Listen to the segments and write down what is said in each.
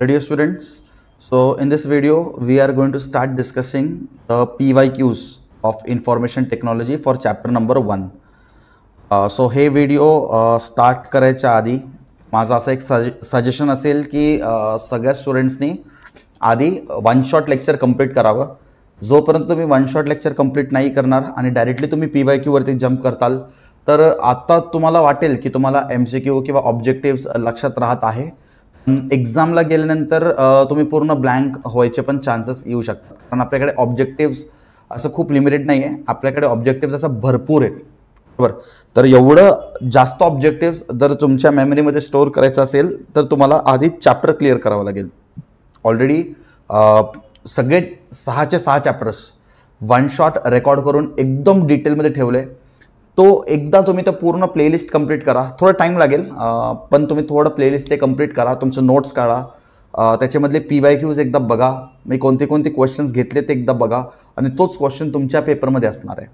Dear students, so in this video we are going to start discussing the PYQs of information technology for chapter number 1. So हे video start करायच्या आधी माझा असं एक suggestion असेल की सगळ्या स्टुडंट्सनी आधी वन शॉट लेक्चर कंप्लीट करावं. जोपर्यंत तुम्ही वन शॉट लेक्चर कंप्लीट नाही करणार आणि डायरेक्टली तुम्ही PYQ वरती जंप करताल तर आता तुम्हाला वाटेल की तुम्हाला MCQ किंवा ऑब्जेक्टिव्स लक्षात राहत आहे. एक्झामला गेल्यानंतर तुम्ही पूर्ण ब्लँक व्हायचे पण चान्सेस येऊ शकतात, कारण आपल्याकडे ऑब्जेक्टिव्स असं खूप लिमिटेड नाही आहे. आपल्याकडे ऑब्जेक्टिव्स असं भरपूर आहेत, बरोबर. तर एवढं जास्त ऑब्जेक्टिव्स जर तुमच्या मेमरीमध्ये स्टोअर करायचं असेल तर तुम्हाला आधी चॅप्टर क्लिअर करावं लागेल. ऑलरेडी सगळे 6चे 6 चॅप्टर्स वन शॉट रेकॉर्ड करून एकदम डिटेलमध्ये ठेवले. तो एकदा तुम्ही तर पूर्ण प्लेलिस्ट कंप्लीट करा. थोडा टाईम लागेल, पण तुम्ही थोडं प्लेलिस्ट ते कंप्लीट करा, तुमचं नोट्स काढा, त्याच्यामधले PYQs एकदा बघा, मी कोणते क्वेश्चन्स घेतले ते एकदा बघा आणि तोच क्वेश्चन तुमच्या पेपरमध्ये असणार आहे.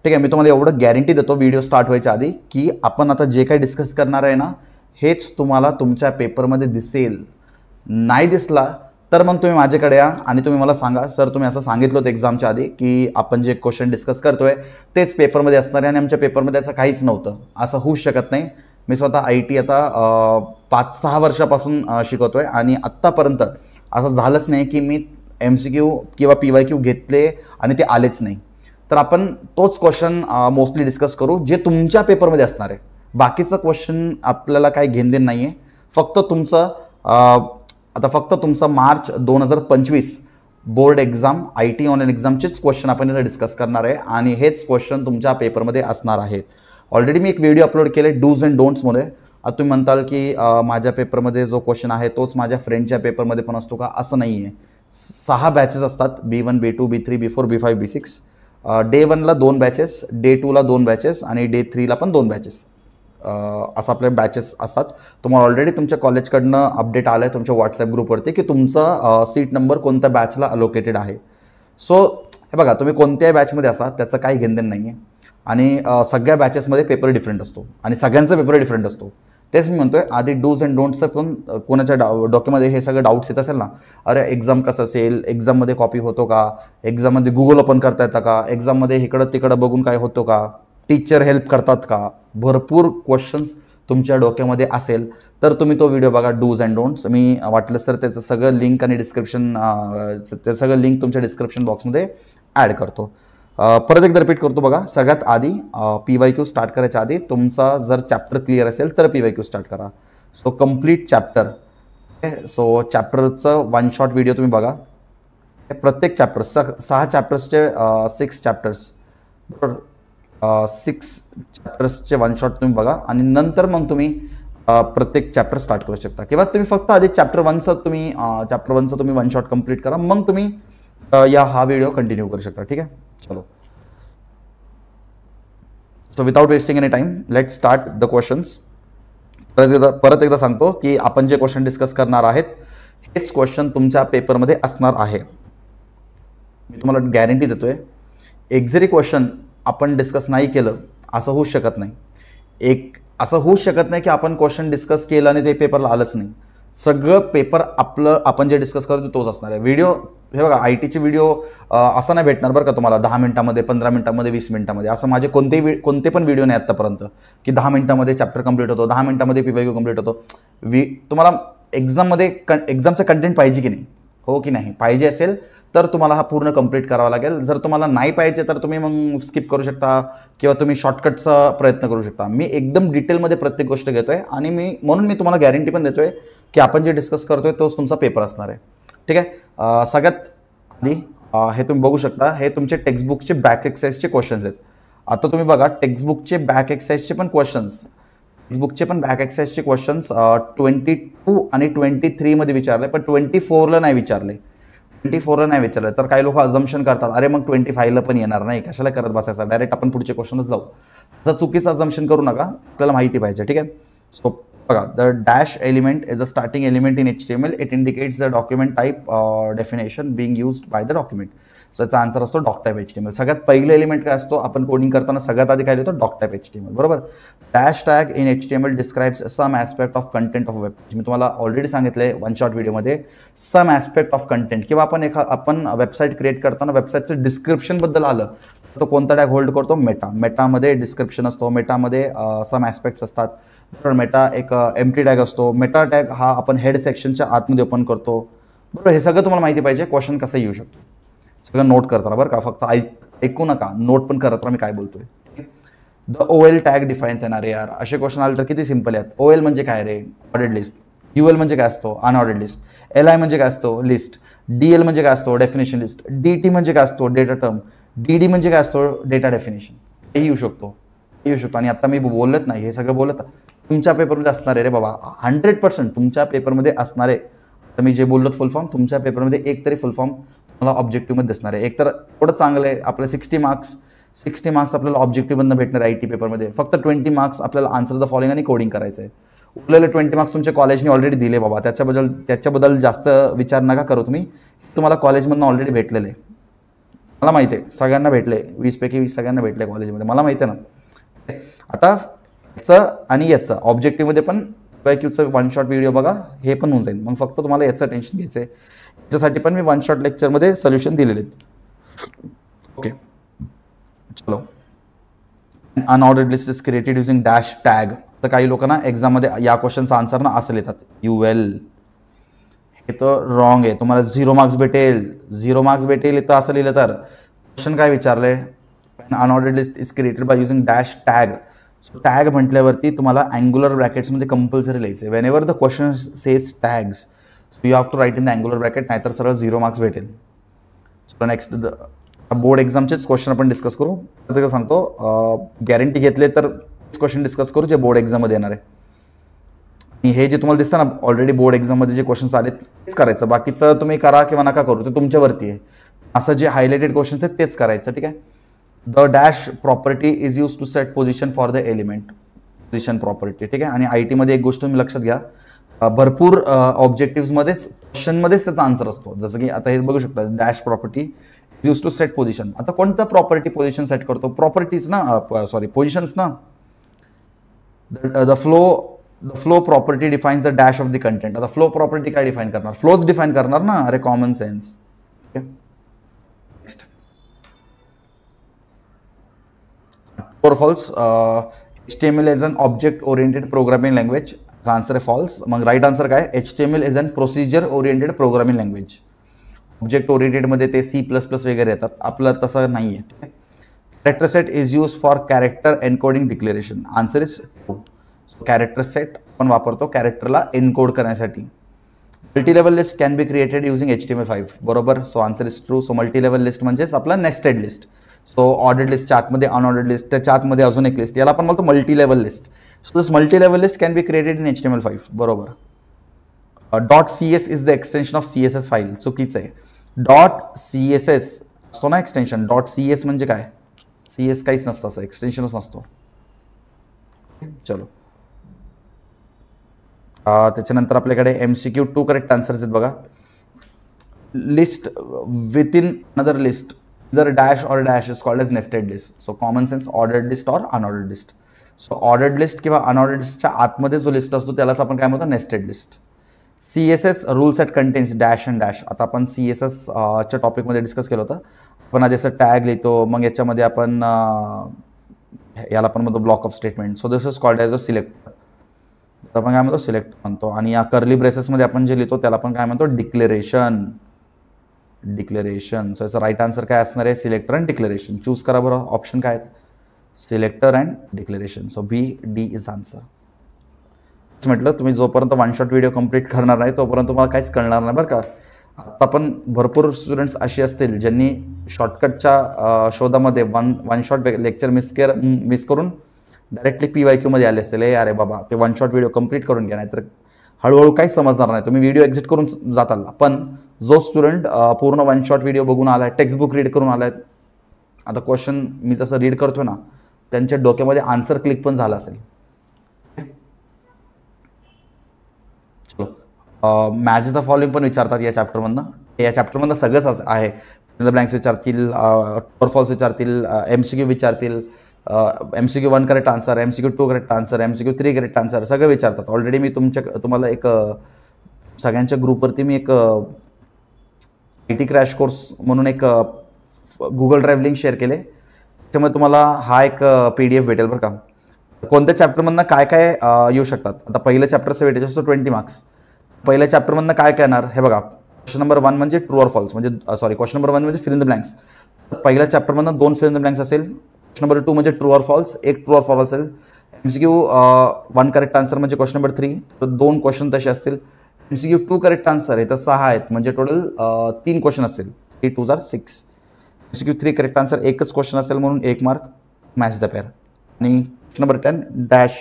ठीक आहे, मी तुम्हाला एवढं गॅरंटी देतो व्हिडिओ स्टार्ट व्हायच्या आधी की आपण आता जे काही डिस्कस करणार आहे ना हेच तुम्हाला तुमच्या पेपरमध्ये दिसेल. नाही दिसला तर मग तुम्ही माझ्याकडे या आणि तुम्ही मला सांगा, सर तुम्ही असं सांगितलं होतं एक्झामच्या आधी की आपण जे क्वेश्चन डिस्कस करतोय तेच पेपरमध्ये असणार आहे आणि आमच्या पेपरमध्ये त्याचं काहीच नव्हतं. असं होऊच शकत नाही. मी स्वतः IT आता 5-6 वर्षापासून शिकवतोय आणि आत्तापर्यंत असं झालंच नाही की मी MCQ किंवा PYQ घेतले आणि ते आलेच नाही. तर आपण तोच क्वेश्चन मोस्टली डिस्कस करू जे तुमच्या पेपरमध्ये असणार आहे. बाकीचं क्वेश्चन आपल्याला काही घेणदेण नाही आहे. फक्त तुमचं March 2025 board exam IT online एक्झामचेच क्वेश्चन आपण इथं डिस्कस करणार आहे आणि हेच क्वेश्चन तुमच्या पेपरमध्ये असणार आहेत. ऑलरेडी मी एक व्हिडिओ अपलोड केले डूज अँड डोंट्समध्ये. आता तुम्ही म्हणताल की माझ्या पेपरमध्ये जो क्वेश्चन आहे तोच माझ्या फ्रेंडच्या पेपरमध्ये पण असतो का? असं नाही आहे. 6 बॅचेस असतात, B1 B2 B3 B4 B5 B6. Day 1ला 2 बॅचेस, डे 2ला 2 बॅचेस आणि डे 3ला पण 2 बॅचेस. असं आपले बॅचेस असतात. तुम्हाला ऑलरेडी तुमच्या कॉलेजकडनं अपडेट आलं आहे तुमच्या व्हॉट्सॲप ग्रुपवरती की तुमचा सीट नंबर कोणत्या बॅचला अलोकेटेड आहे. सो हे बघा, तुम्ही कोणत्याही बॅचमध्ये असा त्याचं काही घेणदेण नाही आहे आणि सगळ्या बॅचेसमध्ये पेपर डिफरंट असतो आणि सगळ्यांचा पेपर डिफरंट असतो. तेच मी म्हणतोय, आधी डूज अँड डोंट्सचं पण कोणाच्या डॉक्युमध्ये हे सगळं डाऊट्स येत असेल ना, अरे एक्झाम कसं असेल, एक्झाममध्ये कॉपी होतो का, एक्झाममध्ये गुगल ओपन करता येतं का, एक्झाममध्ये इकडं तिकडं बघून काय होतो का, टीचर हेल्प करतात का, भरपूर क्वेश्चन्स तुमच्या डोक्यामध्ये असेल तर तुम्ही तो व्हिडिओ बघा डूज अँड डोंट्स. मी वाटलं सर त्याचं सगळं लिंक आणि ते सगळं लिंक तुमच्या डिस्क्रिप्शन बॉक्समध्ये ॲड करतो. परत एकदा रिपीट करतो बघा. सगळ्यात आधी PYQ स्टार्ट करायच्या आधी तुमचा जर चॅप्टर क्लिअर असेल तर PYQ स्टार्ट करा. So complete chapter. सो चॅप्टरचं वन शॉट व्हिडिओ तुम्ही बघा. प्रत्येक चॅप्टर 6 चॅप्टर्सचे 6 चॅप्टर्स, बरोबर, 6 चॅप्टर्सचे वन शॉट तुम्ही बघा आणि नंतर मग तुम्ही प्रत्येक चॅप्टर स्टार्ट करू शकता. किंवा तुम्ही फक्त आधी चॅप्टर 1चं तुम्ही वन शॉट कंप्लीट करा, मग तुम्ही हा व्हिडिओ कंटिन्यू करू शकता. ठीक आहे, चलो. So without wasting any time let start the questions. परत एकदा सांगतो की आपण जे क्वेश्चन डिस्कस करणार आहेत हेच क्वेश्चन तुमच्या पेपरमध्ये असणार आहे. मी तुम्हाला गॅरंटी देतोय. एक जरी क्वेश्चन आपण डिस्कस नाही केलं असं होऊच शकत नाही. असं होऊच शकत नाही की आपण क्वेश्चन डिस्कस केलं आणि ते पेपरला आलंच नाही. सगळं पेपर आपण जे डिस्कस करतो तोच असणार आहे. व्हिडिओ हे बघा, ITचे व्हिडिओ असं नाही भेटणार बरं का तुम्हाला 10 मिनिटामध्ये, 15 मिनिटामध्ये, 20 मिनिटामध्ये. असं माझे कोणते पण व्हिडिओ नाही आत्तापर्यंत की 10 मिनिटामध्ये चॅप्टर कंप्लीट होतो, 10 मिनिटामध्ये PYQ कंप्लीट होतो. तुम्हाला एक्झामचं कंटेंट पाहिजे की नाही, हो की नाही? पाहिजे असेल तर तुम्हाला हा पूर्ण कंप्लीट करावा लागेल. जर तुम्हाला नाही पाहिजे तर तुम्ही मग स्किप करू शकता किंवा तुम्ही शॉर्टकटचा प्रयत्न करू शकता. मी एकदम डिटेलमध्ये प्रत्येक गोष्ट घेतोय आणि म्हणून मी तुम्हाला गॅरंटी पण देतोय की आपण जे डिस्कस करतोय तोच तुमचा पेपर असणार आहे. ठीक आहे. सगळ्यात आधी हे तुम्ही बघू शकता, हे तुमचे टेक्स्टबुकचे बॅक एक्सरसाइजचे क्वेश्चन्स आहेत. आता तुम्ही बघा, टेक्स्टबुकचे बॅक एक्सरसाइजचे पण क्वेश्चन्स 22 आणि 23 मध्ये विचारले, पण 24ला नाही विचारले. 24ला नाही विचारलं तर काही लोक अझम्पशन करतात, अरे मग 25ला पण येणार नाही, कशाला करत बसायचं, डायरेक्ट आपण पुढचे क्वेश्चनच लावू. असं चुकीचं अझम्पशन करू नका, आपल्याला माहिती पाहिजे. ठीक आहे. सो बघा, the dash element is a starting element in HTML. It indicates the document type definition being used by the document. So याचा आन्सर असतो डॉक टाईप HTML. सगळ्यात पहिलं एलिमेंट काय असतो, आपण कोडिंग करताना सगळ्यात आधी काय लिहितो, डॉक टाईप HTML, बरोबर. Dash tag in HTML describes some aspect of content of web page. मी तुम्हाला ऑलरेडी सांगितलंय वन शॉर्ट व्हिडिओमध्ये, सम ॲस्पेक्ट ऑफ कंटेंट, किंवा आपण वेबसाईट क्रिएट करताना वेबसाईटचं डिस्क्रिप्शनबद्दल आलं तो कोणता टॅग होल्ड करतो, मेटा. मेटामध्ये डिस्क्रिप्शन असतो, मेटामध्ये सम ॲस्पेक्ट्स असतात, बरोबर. मेटा एक एम्प्टी टॅग असतो. मेटा टॅग हा आपण हेड सेक्शनच्या आतमध्ये ओपन करतो, बरोबर. हे सगळं तुम्हाला माहिती पाहिजे. क्वेश्चन कसं येऊ शकतो सगळं नोट करताना, बरं का, फक्त ऐकू नका, नोट पण करत राहा मी काय बोलतोय. The OL tag defines an अरे. यार असे क्वेश्चन आले तर किती सिंपल आहेत. OL म्हणजे काय रे, ऑर्डर्ड लिस्ट. UL म्हणजे काय असतो, अनऑर्डर्ड लिस्ट. LI म्हणजे काय असतो, लिस्ट. DL म्हणजे काय असतो, डेफिनेशन लिस्ट. DT म्हणजे काय असतो, डेटा टर्म. DD म्हणजे काय असतो, डेटा डेफिनेशन. हे येऊ शकतो, आणि आता मी बोलत नाही, हे सगळं बोलत तुमच्या पेपरमध्ये असणार आहे रे बाबा, 100% तुमच्या पेपरमध्ये असणार आहे. तर मी जे बोललो फुल फॉर्म तुमच्या पेपरमध्ये एक तरी फुल फॉर्म मला ऑब्जेक्टिव्हमध्ये दिसणार आहे. एकतर एवढं चांगलं आहे, आपलं 60 मार्क्स आपल्याला ऑब्जेक्टिव्हमधनं भेटणार आहे IT पेपरमध्ये. फक्त 20 मार्क्स आपल्याला आन्सर द फॉलोइंग आणि कोडिंग करायचं आहे. उरलेले 20 मार्क्स तुमच्या कॉलेजने ऑलरेडी दिले बाबा, त्याच्याबद्दल जास्त विचार नका करू तुम्ही. तुम्हाला कॉलेजमधनं ऑलरेडी भेटलेलं आहे, मला माहिती आहे, सगळ्यांना भेटले, 20 पैकी 20 सगळ्यांना भेटले कॉलेजमध्ये, मला माहिती आहे ना. आता याचं आणि याचं ऑब्जेक्टिव्हमध्ये पण PYQचं वन शॉट व्हिडिओ बघा, हे पण होऊन जाईल. मग फक्त तुम्हाला याचं टेन्शन घ्यायचं आहे. याच्यासाठी पण मी वन शॉट लेक्चरमध्ये सोल्युशन दिलेले आहेत. ओके, चलो. Unordered list is created using dash tag. तर काही लोकांना एक्झाममध्ये या क्वेश्चनचा आन्सर ना असं लिहितात, UL. हे तर रॉंग आहे, तुम्हाला 0 मार्क्स भेटेल, 0 मार्क्स भेटेल इथं असं लिहिलं तर. क्वेश्चन काय विचारले, unordered list is created by using dash tag. Tag म्हटल्यावरती तुम्हाला अँग्युलर ब्रॅकेट्समध्ये कंपल्सरी लिहायचं. Whenever the question says tags you have to write in the angular bracket, नाहीतर सरळ 0 मार्क्स भेटेल. नेक्स्ट बोर्ड एक्झामचेच क्वेश्चन आपण डिस्कस करू. आता सांगतो, गॅरंटी घेतले तर क्वेश्चन डिस्कस करू जे बोर्ड एक्झाममध्ये येणार आहे. आणि हे जे तुम्हाला दिसतं ना ऑलरेडी बोर्ड एक्झाममध्ये जे क्वेश्चन्स आले तेच करायचं, बाकीचं तुम्ही करा किंवा नका करू ते तुमच्यावरती आहे. असं जे हायलाइटेड क्वेश्चन्स आहेत तेच करायचं, ठीक आहे. The dash property is use to set position for the element, position property, ठीक आहे. आणि IT मध्ये एक गोष्ट तुम्ही लक्षात घ्या, भरपूर ऑब्जेक्टिव्हमध्येच क्वेश्चनमध्येच त्याचा आन्सर असतो. जसं की आता हे बघू शकता, dash property is use to set position. आता कोणतं प्रॉपर्टी पोझिशन सेट करतो, प्रॉपर्टीज ना, पोझिशन्स ना. The flow property defines the dash of the content. आता फ्लो प्रॉपर्टी काय डिफाईन करणार, फ्लोच डिफाईन करणार ना, अरे common sense. Next, or false, HTML is an object oriented programming language. Answer आहे फॉल्स. मग राईट आन्सर काय, HTML is an procedure oriented programming language. Object ओरिएंटेडमध्ये ते C++ वगैरे येतात, आपलं तसं नाही आहे. Character set is use for character encoding declaration. Answer is true. Character set आपण वापरतो कॅरेक्टरला एनकोड करण्यासाठी. Multi level list can be created using HTML5, बरोबर. So answer is true. So multi level list म्हणजेच आपला नेस्टेड लिस्ट. तो ordered लिस्टच्या आतमध्ये unordered list, त्याच्या आतमध्ये अजून एक लिस्ट, याला आपण म्हणतो multi level list. So this multi level list can be created in HTML5, बरोबर. .cs is the extension of CSS file, चुकीचं आहे. .css असतो ना एक्सटेन्शन, .cs म्हणजे काय, CS काहीच नसतं, असं एक्सटेन्शनच नसतो. चलो, त्याच्यानंतर आपल्याकडे MCQ 2 करेक्ट आन्सर्स आहेत बघा. List with in another list, either dash or dash is called as nested list. So common sense, ordered list or unordered list. So ordered list किंवा unordered listच्या आतमध्ये जो लिस्ट असतो त्यालाच आपण काय म्हणतो, nested list. CSS rule set contains dash and dash. आता आपण CSS च्या टॉपिकमध्ये डिस्कस केलं होतं. आपण आधी असं टॅग लिहितो, मग याच्यामध्ये आपण याला आपण म्हणतो block of statement. So this is called as a selector. आपण काय म्हणतो, सिलेक्ट म्हणतो. आणि या कर्ली ब्रेसेसमध्ये आपण जे लिहितो त्याला आपण काय म्हणतो, डिक्लेरेशन. सो याचा राईट आन्सर काय असणार आहे, सिलेक्टर अँड डिक्लेरेशन. चूज करा बरं, ऑप्शन काय आहेत, selector and declaration. So BD is answer. म्हटलं तुम्ही जोपर्यंत वन शॉट व्हिडिओ कंप्लीट करणार नाही तोपर्यंत तुम्हाला काहीच कळणार नाही बरं का. आता पण भरपूर स्टुडंट्स असे असतील ज्यांनी शॉर्टकटच्या शोधामध्ये वन शॉट लेक्चर मिस करून डायरेक्टली PYQमध्ये आले असेल. अरे बाबा, ते वन शॉट व्हिडिओ कंप्लीट करून घ्या, नाहीतर हळूहळू काही समजणार नाही, तुम्ही व्हिडिओ एक्झिट करून जाताल. पण जो स्टुडंट पूर्ण वन शॉट व्हिडिओ बघून आलाय, टेक्स्टबुक रीड करून आलाय, आता क्वेश्चन मी जसं रीड करतोय ना, त्यांच्या डोक्यामध्ये आन्सर क्लिक पण झाला असेल. मॅच द फॉलोइंग पण विचारतात या चॅप्टरमधनं. या चॅप्टरमधनं सगळंच आहे. ब्लँक्स विचारतील, ट्रू फॉल्स विचारतील, MCQ विचारतील, MCQ 1 correct answer, MCQ 2 correct answer, MCQ 3 correct answer सगळं विचारतात. ऑलरेडी मी तुम्हाला एक सगळ्यांच्या ग्रुपवरती मी एक IT क्रॅश कोर्स म्हणून एक गुगल ड्राईव्ह लिंक शेअर केले. त्यामुळे तुम्हाला हा एक PDF भेटेल बरं का. कोणत्या चॅप्टरमधनं काय काय येऊ शकतात. आता पहिल्या चॅप्टरचं वेटेज असतो 20 मार्क्स. पहिल्या चॅप्टरमधनं काय काय येणार हे बघा. क्वेश्चन नंबर 1 म्हणजे ट्रू ऑर फॉल्स, म्हणजे सॉरी क्वेश्चन नंबर 1 म्हणजे फिल इन द ब्लँक्स. पहिल्या चॅप्टरमधनं 2 फिल इन द ब्लँक्स असेल. क्वेश्चन नंबर 2 म्हणजे ट्रू ऑर फॉल्स, एक ट्रू ऑर फॉल्स असेल. MCQ 1 करेक्ट आन्सर म्हणजे क्वेश्चन नंबर 3, तर 2 क्वेश्चन तसे असतील. MCQ 2 करेक्ट आन्सर आहे तर 6 आहेत, म्हणजे टोटल 3 क्वेश्चन असतील. 3 2 6. MCQ 3 करेक्ट आन्सर एकच क्वेश्चन असेल म्हणून 1 मार्क, मॅच द पेअर. आणि question number 10 dash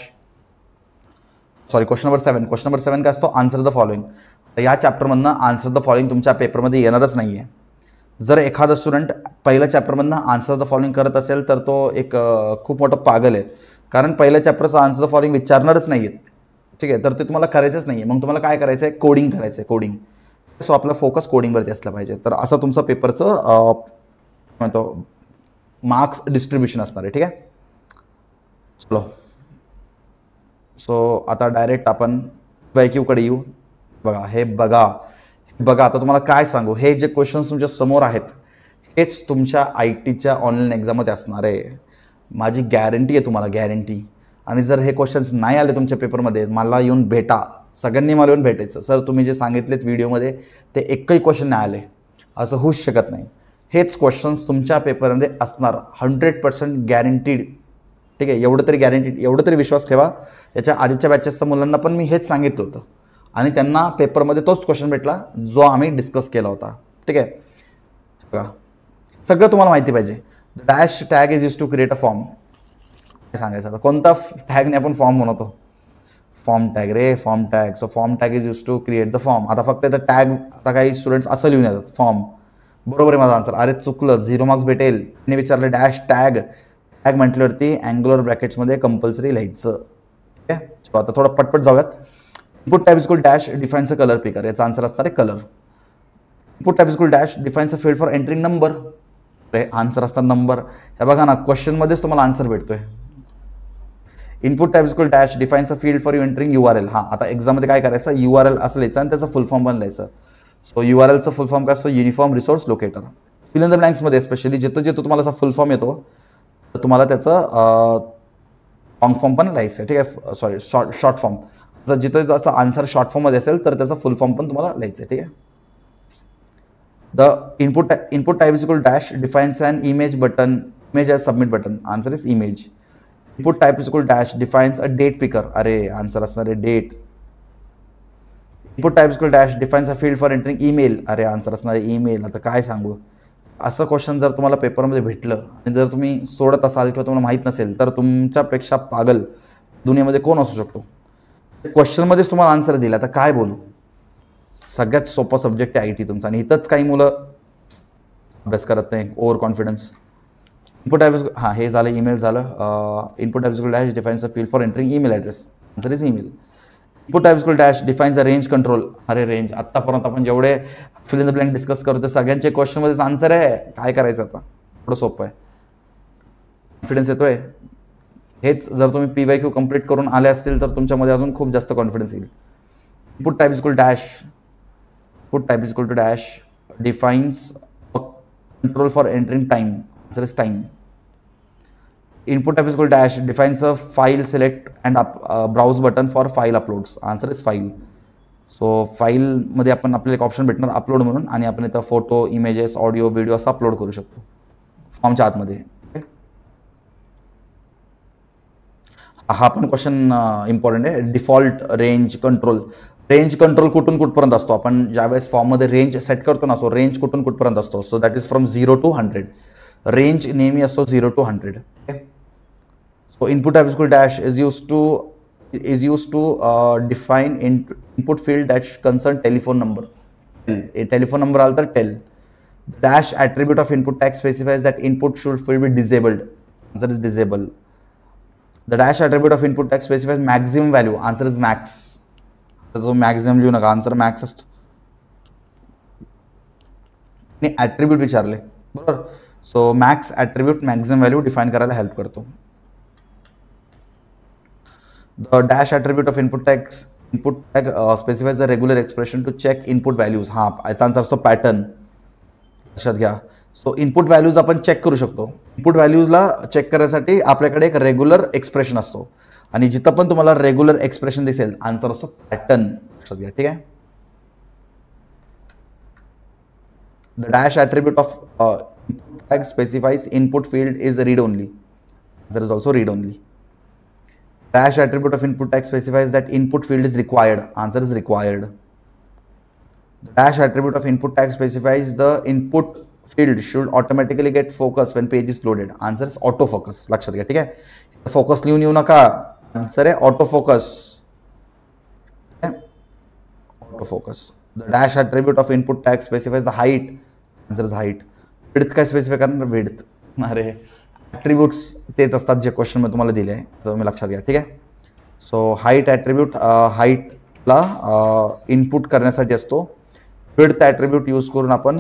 sorry question number 7 काय असतो, आन्सर द फॉलोइंग. तर या चॅप्टरमधनं आन्सर द फॉलोइंग तुमच्या पेपरमध्ये येणारच नाही आहे. जर एखादा स्टुडंट पहिल्या चॅप्टरमधनं आन्सर द फॉलोइंग करत असेल तर तो एक खूप मोठा पागल आहे. कारण पहिल्या चॅप्टरचं आन्सर द फॉलोइंग विचारणारच नाही आहेत. ठीक आहे, तर ते तुम्हाला करायचंच नाही आहे. मग तुम्हाला काय करायचं आहे, कोडिंग करायचं आहे, कोडिंग. सो आपला फोकस कोडिंगवरती असला पाहिजे. तर असं तुमचं पेपरचं म्हणतो मार्क्स डिस्ट्रीब्युशन असणार आहे. ठीक आहे, चलो. सो आता डायरेक्ट आपण PYQ कडे येऊ. बघा आता तुम्हाला काय सांगू, हे जे क्वेश्चन्स तुमच्या समोर आहेत हेच तुमच्या ITच्या ऑनलाईन एक्झाममध्ये असणार आहे. माझी गॅरंटी आहे तुम्हाला, गॅरंटी. आणि जर हे क्वेश्चन्स नाही आले तुमच्या पेपरमध्ये, मला येऊन भेटा. सगळ्यांनी मला येऊन भेटायचं. सर तुम्ही जे सांगितलेत व्हिडिओमध्ये ते एकही क्वेश्चन नाही आले, असं होऊच शकत नाही. हेच क्वेश्चन्स तुमच्या पेपरमध्ये असणार 100% गॅरंटीड. ठीक आहे, एवढं तरी विश्वास ठेवा. याच्या आधीच्या बॅचेसच्या मुलांना पण मी हेच सांगितलं होतं आणि त्यांना पेपरमध्ये तोच क्वेश्चन भेटला जो आम्ही डिस्कस केला होता. ठीक आहे, बघा सगळं तुम्हाला माहिती पाहिजे. Dash tag is use to create a form. काय सांगायचं आता, कोणता टॅगने आपण फॉर्म बनवतो, फॉर्म टॅग रे, form tag. So form tag is use to create the form. आता फक्त इथं टॅग, आता काही स्टुडंट्स असं लिहून येतात फॉर्म. बरोबर आहे माझा आन्सर. अरे चुकलं, 0 मार्क्स भेटेल. मी विचारलं डॅश टॅग, टॅग म्हटल्यावरती अँग्युलर ब्रॅकेट्समध्ये कंपल्सरी लिहायचं. ठीक आहे, आता थोडं पटपट जाऊयात. Input type is dash defines a colour picker. याचा आन्सर असणार आहे colour. Input type is dash defines a field for entering number. Answer असतात नंबर. हे बघा ना, क्वेश्चनमध्येच तुम्हाला आन्सर भेटतोय. Input type is dash defines a field for entering URL. हां, आता एक्झाममध्ये काय करायचं, URL असं लिहायचं आणि त्याचा फुल फॉर्म पण लिहायचं. तो URLचं फुल फॉर्म काय असतो, uniform resource locator. Fill in the ब्लँक्समध्ये स्पेशली जिथं तुम्हाला असा फुल फॉर्म येतो तर तुम्हाला त्याचं लॉंग फॉर्म पण लिहायचं. ठीक आहे, सॉरी शॉर्ट फॉर्म. जर जिथं त्याचा आन्सर शॉर्ट फॉर्ममध्ये असेल तर त्याचा फुल फॉर्म पण तुम्हाला लिहायचं. ठीक आहे. The input type is dash defines an image button, image as submit button. Answer is image. Input type is dash defines a date picker. अरे आन्सर असणार आहे date. Input type is dash defines a field for entering email. अरे answer असणार आहे email. आता काय सांगू, असं क्वेश्चन जर तुम्हाला पेपरमध्ये भेटलं आणि जर तुम्ही सोडत असाल किंवा तुम्हाला माहीत नसेल तर तुमच्यापेक्षा पागल दुनियेमध्ये कोण असू शकतो. क्वेश्चनमध्येच तुम्हाला आन्सर दिला तर काय बोलू. सगळ्यात सोपा सब्जेक्ट आहे IT तुमचा आणि इथंच काही मुलं अभ्यास करत नाही, ओव्हर कॉन्फिडन्स. इनपुट टाइप हां हे झालं, ईमेल झालं. Input type dash defines a field for entering email address. Answer is email. Input type dash defines a range control. अरे रेंज, आत्तापर्यंत आपण जेवढे fill in the blank discuss करतो सगळ्यांचे क्वेश्चनमध्येच आन्सर आहे. काय करायचं आता, थोडं सोपं आहे. कॉन्फिडन्स येतोय. हेच जर तुम्ही PYQ कंप्लीट करून आले असतील तर तुमच्यामध्ये अजून खूप जास्त कॉन्फिडन्स येईल. Input type is dash defines control for entering time. Answer is time. Input type is dash defines a file select and browse button for file uploads. Answer is file. So फाईलमध्ये आपण आपल्याला एक option भेटणार upload म्हणून आणि आपण इथं photo, images, audio, video असं अपलोड करू शकतो फॉर्मच्या आतमध्ये. हा पण क्वेश्चन इम्पॉर्टंट आहे. Default range control. Range control कुठून कुठपर्यंत असतो, आपण ज्यावेळेस फॉर्ममध्ये रेंज सेट करतो ना, सो रेंज कुठून कुठपर्यंत असतो. So that is from 0 to 100. Range नेहमी असतो 0 to 100. So input type dash is use to define input field that concern telephone number. Telephone number आला तर tel. Dash attribute of input tag specifies that input should field be disabled. Answer is disable. The dash attribute of input text specifies maximum value. Answer is max. So maximum लिहू नका, answer max असतो. आणि attribute विचारले, बरोबर. तो max attribute maximum value define करायला help करतो. The dash attribute of input tag specifies the regular expression to check input values. हां, याचा आन्सर असतो पॅटर्न, लक्षात घ्या. तो इनपुट व्हॅल्यूज आपण चेक करू शकतो. इनपुट व्हॅल्यूजला चेक करण्यासाठी आपल्याकडे एक रेग्युलर एक्सप्रेशन असतो आणि जिथं पण तुम्हाला रेग्युलर एक्सप्रेशन दिसेल आन्सर असतो पॅटर्न, लक्षात घ्या. ठीक आहे. The dash attribute of tag specifies input field is read only. Answer is also read only. Dash attribute of input tag specifies that input field is required. Answer is required. The dash attribute of input tag specifies the input field should automatically get focus when page is loaded. Answer is autofocus. लक्षात घ्या. ठीक आहे. Focus लिहून येऊ नका. Answer आहे autofocus. Autofocus. The dash attribute of input tag specifies the height. Answer is height. Width काय specify करणार? Width. अरे ॲट्रिब्यूट्स तेच असतात जे क्वेश्चन मी तुम्हाला दिले आहे, तर मी लक्षात घ्या. ठीक आहे. सो हाईट ॲट्रिब्यूट हाईटला इनपुट करण्यासाठी असतो. विड्थ ॲट्रिब्यूट यूज करून आपण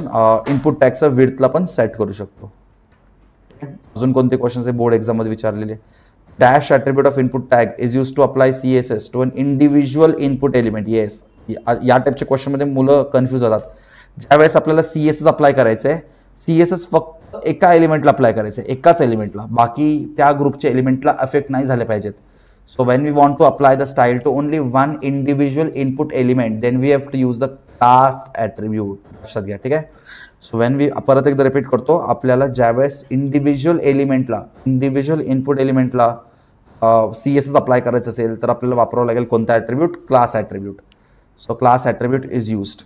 इनपुट टॅगचं विड्थला पण सेट करू शकतो. अजून कोणते क्वेश्चन्स आहे बोर्ड एक्झाममध्ये विचारलेले? Dash attribute of input tag is use to apply CSS to an individual input element. Yes, या टाईपच्या क्वेश्चनमध्ये मुलं कन्फ्यूज होतात. ज्यावेळेस आपल्याला CSS अप्लाय करायचं आहे, CSS फक्त एका एलिमेंटला अप्लाय करायचं आहे, एकाच एलिमेंटला, बाकी त्या ग्रुपच्या एलिमेंटला अफेक्ट नाही झाले पाहिजेत. So when we want to apply the style to only one individual input element then we have to use the class attribute. लक्षात घ्या. ठीक आहे. सो वेन वी परत एकदा रिपीट करतो, आपल्याला ज्यावेळेस इंडिव्हिज्युअल इनपुट एलिमेंटला CSS अप्लाय करायचं असेल तर आपल्याला वापरावं लागेल कोणता attribute? Class attribute. So class attribute is used.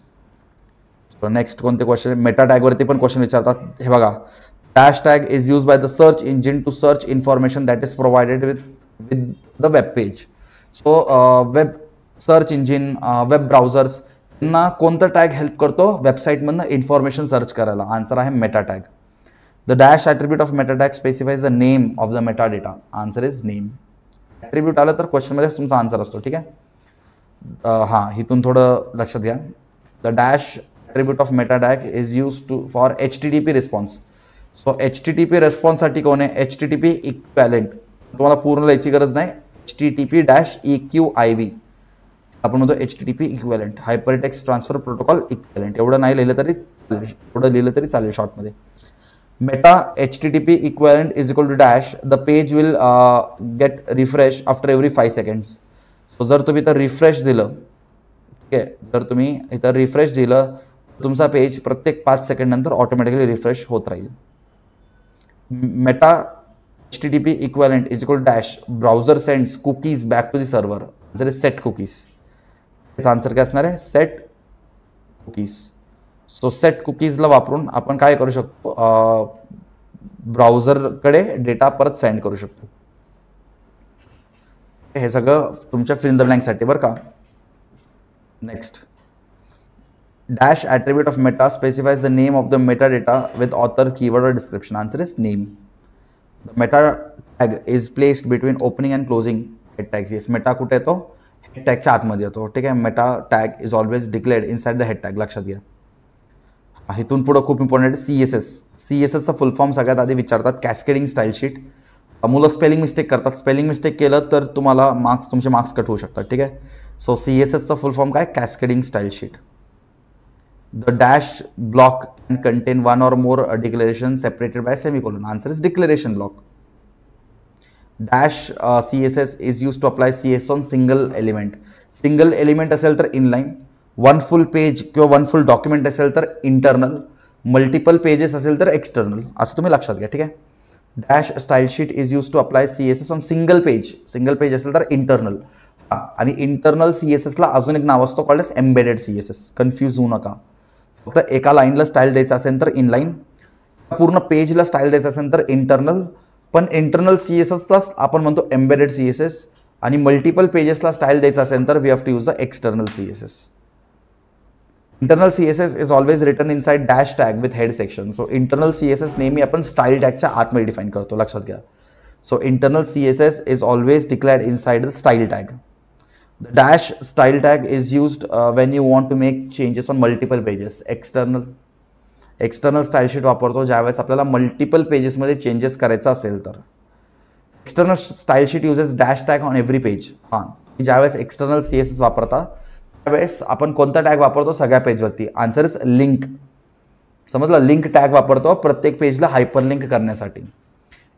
Next कोणते क्वेश्चन? मेटा टॅगवरती पण क्वेश्चन विचारतात. हे बघा, dash tag is use by the search engine to search information that is provided with the web page. So web search engine, web browsers यांना कोणतं tag help करतो वेबसाईटमधनं इन्फॉर्मेशन सर्च करायला? आन्सर आहे Meta tag. The dash attribute of meta tag specifies the name of the meta data. Answer is name. Attribute आलं तर क्वेश्चनमध्येच तुमचा answer असतो. ठीक आहे. हां, इथून थोडं लक्षात घ्या. The dash attribute of meta tag is used for HTTP response. So HTTP response साठी कोण आहे? HTTP equivalent. तुम्हाला पूर्ण लिहायची गरज नाही. HTTP-EQIV आपण म्हणतो HTTP equivalent, hypertext transfer protocol equivalent. एवढं नाही लिहिलं तरी थोडं लिहिलं तरी चालेल शॉर्टमध्ये. Meta HTTP equivalent is equal to dash. The page will get refresh after every 5 seconds. So जर तुम्ही इथं रिफ्रेश दिलं, ठीक आहे, जर तुम्ही इथं रिफ्रेश दिलं, तुमचा पेज प्रत्येक 5 सेकंड नंतर ऑटोमॅटिकली रिफ्रेश होत राहील. Meta HTTP equivalent is equal dash browser sends cookies back to the server. जर सेट कुकीज, याचा आन्सर काय असणार आहे? Set cookies. सो सेट कुकीजला वापरून आपण काय करू शकतो? ब्राउझरकडे डेटा परत सेंड करू शकतो. हे सगळं तुमच्या फिल इन द ब्लँकसाठी बरं का. Next, dash attribute of meta specifies the name of the metadata with author, keyword or description. Answer is name. The meta tag is placed between opening and closing head tags. Yes, meta कुठे येतो? head tag च्या आतमध्ये येतो. ठीक आहे. meta tag is always declared inside the head tag. लक्षात घ्या. इथून पुढे खूप इम्पॉर्टंट आहे CSS. CSS चा फुल फॉर्म सगळ्यात आधी विचारतात. Cascading style sheet. मुलं स्पेलिंग मिस्टेक करतात. स्पेलिंग मिस्टेक केलं तर तुम्हाला तुमचे मार्क्स कट होऊ शकतात. ठीक आहे. सो CSS चा फुल फॉर्म काय? Cascading style sheet. The dash block can contain one or more declarations separated by semicolon. Answer is declaration block. Dash CSS is used to apply CSS on single element. Single element असेल तर inline, one full page किंवा one full document असेल तर internal, multiple pages असेल तर external. असं तुम्ही लक्षात घ्या. ठीक आहे. Dash style sheet is used to apply CSS on single page. Single page असेल तर internal. आणि internal CSS ला अजून एक नाव असतो called as embedded CSS. Confuse होऊ नका. फक्त एका लाईनला स्टाईल द्यायचं असेल तर इनलाईन, पूर्ण पेजला स्टाईल द्यायचं असेल तर इंटरनल, पण इंटरनल CSSला आपण म्हणतो एम्बेडेड CSS, आणि मल्टिपल पेजेसला स्टाईल द्यायचं असेल तर we have to use the external CSS. Internal CSS is always written inside dash tag with head section. So internal CSS नेहमी आपण स्टाईल टॅगच्या आतमध्ये डिफाईन करतो. लक्षात घ्या. So internal CSS is always declared inside the style tag. The dash style tag is used when you want to make changes on multiple pages. External external style sheet वापरतो ज्यावेळेस आपल्याला multiple पेजेसमध्ये changes करायचं असेल तर. External style sheet uses dash tag on every page. हां, ज्यावेळेस external CSS वापरता त्यावेळेस आपण कोणता टॅग वापरतो सगळ्या पेजवरती? Answer is link. समजलं, लिंक टॅग वापरतो प्रत्येक पेजला हायपरलिंक करण्यासाठी.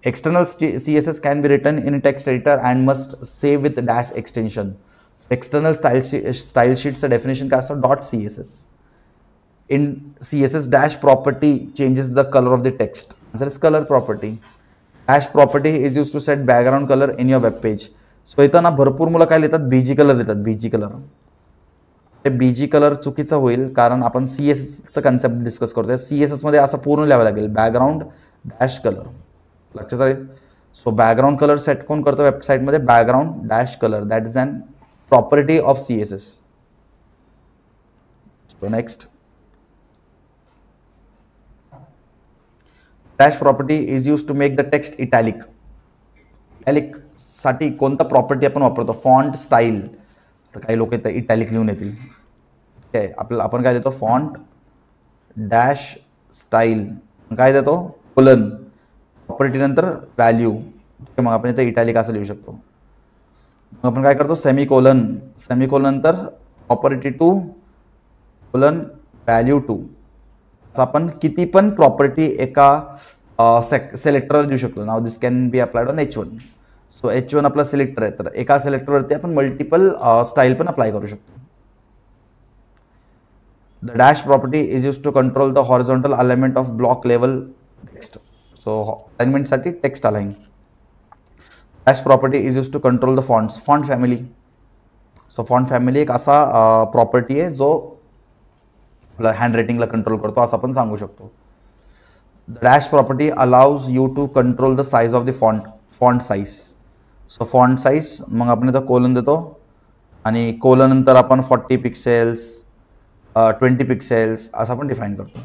External CSS can be written in text editor and must save with dash extension. External style शीटचं डेफिनेशन काय असतं? .css. In CSS dash property changes the color of the text. Answer is color property. Dash property is used to set background color in your web page. So इथं ना भरपूर मुलं काय लिहितात? BG colour लिहितात. BG colour. ते BG colour चुकीचं होईल कारण आपण CSSचं कन्सेप्ट डिस्कस करतोय. CSS मध्ये असं पूर्ण लिहावं लागेल बॅकग्राऊंड डॅश कलर. लक्षात आलं? सो बॅकग्राऊंड कलर सेट कोण करतो वेबसाईटमध्ये? Background dash colour. That is an property of CSS. So next, dash property is use to make the text italic. Italic साठी कोणता प्रॉपर्टी आपण वापरतो? Font style. तर काही लोक इथं इटॅलिक लिहून येतील. ठीक आहे, आपण काय देतो? Font dash style. काय देतो? कोलन. प्रॉपर्टी नंतर व्हॅल्यू. मग आपण इथं इटॅलिक असं लिहू शकतो. मग आपण काय करतो? सेमीकोलन. सेमीकोलन नंतर प्रॉपर्टी 2 कोलन व्हॅल्यू 2. आपण किती पण प्रॉपर्टी एका सिलेक्टरला देऊ शकतो. Now this can be applied on H1. So H1 आपला सिलेक्टर आहे, तर एका सिलेक्टरवरती आपण मल्टिपल स्टाईल पण अप्लाय करू शकतो. The dash property is use to control the horizontal alignment of block level text. So अलाइनमेंटसाठी text align. Dash property is use to control the fonts. Font family. So font family एक असा property आहे जो hand रायटिंगला control करतो असं आपण सांगू शकतो. Dash property allows you to control the size of the font size. So font size मग आपण इथं कोलन देतो आणि कोलन नंतर आपण 40 पिक्सेल्स 20 पिक्सेल्स असं आपण डिफाईन करतो.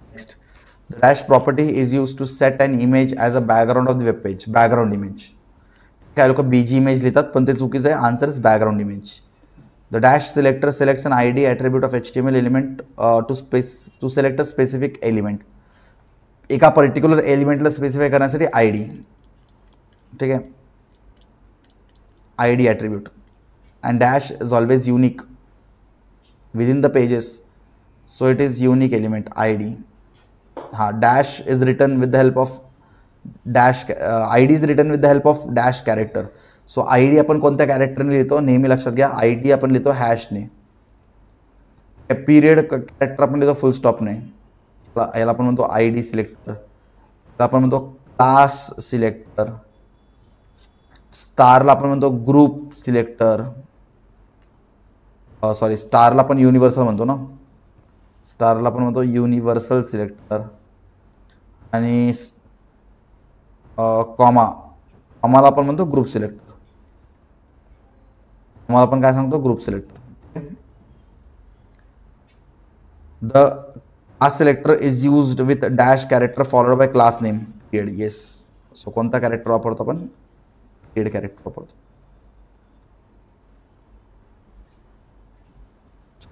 Next, the dash property is use to set an image as a background of the web page. Background image. काय लोक BG इमेज लिहितात पण ते चुकीचं आहे. Answer is background image. The dash selector selects an ID attribute of HTML element to select a specific element. एका particular एलिमेंटला specify करण्यासाठी ID. ठीक आहे, ID attribute. And dash is always unique within the pages, so it is unique element ID. हाँ, dash is written with the help of dash. ID is written with the help of dash character. So ID आपण कोणत्या कॅरेक्टरने लिहितो? नेहमी लक्षात घ्या, ID आपण लिहितो हॅशने. Period character आपण लिहितो फुल स्टॉपने. याला आपण म्हणतो ID सिलेक्टर. आपण म्हणतो क्लास सिलेक्टर. स्टारला आपण म्हणतो ग्रुप सिलेक्टर. सॉरी, स्टारला आपण युनिव्हर्सल म्हणतो ना. स्टारला आपण म्हणतो युनिव्हर्सल सिलेक्टर. आणि कॉमाला आपण म्हणतो ग्रुप सिलेक्टर. मला आपण काय सांगतो? Group selector. The class selector is used with dash character followed by class name. Period. Yes. So कोणता कॅरेक्टर वापरतो आपण? पीरियड कॅरेक्टर वापरतो.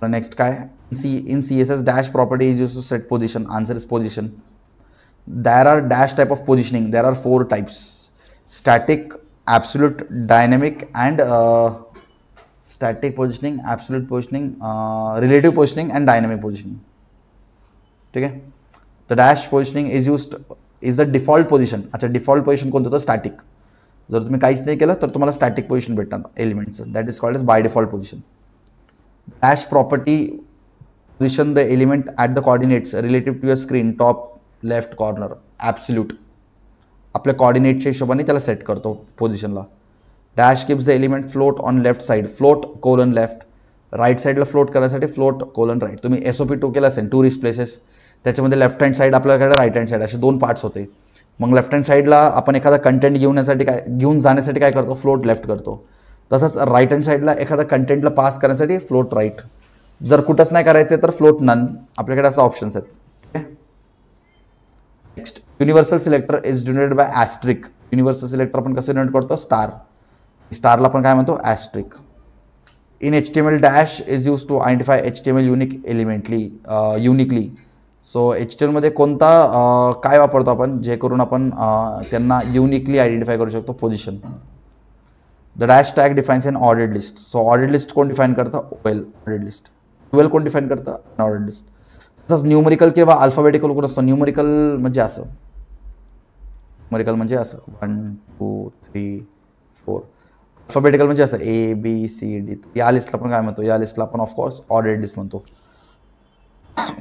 नेक्स्ट काय? In CSS dash property is used to set position. Answer is position. There are dash type of positioning. There are 4 types: static, absolute, dynamic, and static positioning, absolute positioning, relative positioning, and dynamic positioning. ठीक आहे. The dash positioning is the default position. अच्छा, default position कोणतं होतं? Static. जर तुम्ही काहीच नाही केलं तर तुम्हाला स्टॅटिक पोझिशन भेटणार एलिमेंटचं. That is called as by default position. Dash property position the element at the coordinates relative to your screen, top left corner. absolute. आपल्या coordinateच्या हिशोबाने त्याला सेट करतो पोझिशनला. Dash keeps the element float on left side. Float colon left. Right साईडला float करण्यासाठी float colon right. तुम्ही SOP2 केलं असेल, टुरिस्ट प्लेसेस, त्याच्यामध्ये लेफ्ट हँड साईड आपल्याकडे, राईट हँड साईड असे 2 पार्ट्स होते. मग लेफ्ट हँड साईडला आपण एखादा कंटेंट घेऊन जाण्यासाठी काय करतो? फ्लोट लेफ्ट करतो. तसंच राईट हँड साईडला एखादा कंटेंटला पास करण्यासाठी फ्लोट राईट. जर कुठंच नाही करायचं तर फ्लोट नन. आपल्याकडे असं ऑप्शन्स आहेत. Next, universal selector is denoted by asterisk. Universal selector आपण कसं डिनोट करतो? स्टार. स्टारला आपण काय म्हणतो? Asterisk. In HTML, dash is used to identify HTML uniquely. So HTML मध्ये कोणता काय वापरतो आपण जे करून आपण त्यांना युनिकली आयडेंटिफाय करू शकतो position. The dash tag defines N ordered list. So ordered list कोण डिफाईन करतं? OL ordered list. OL कोण डिफाईन करतं? Unordered list. तसंच न्यूमरिकल किंवा अल्फाबेटिकल कोण असतो? न्यूमरिकल म्हणजे असं 1 2 3 4. अल्फाबेटिकल म्हणजे असं ABCD. या लिस्टला आपण काय म्हणतो? या लिस्टला आपण ऑफकोर्स ऑर्डर्ड लिस्ट म्हणतो.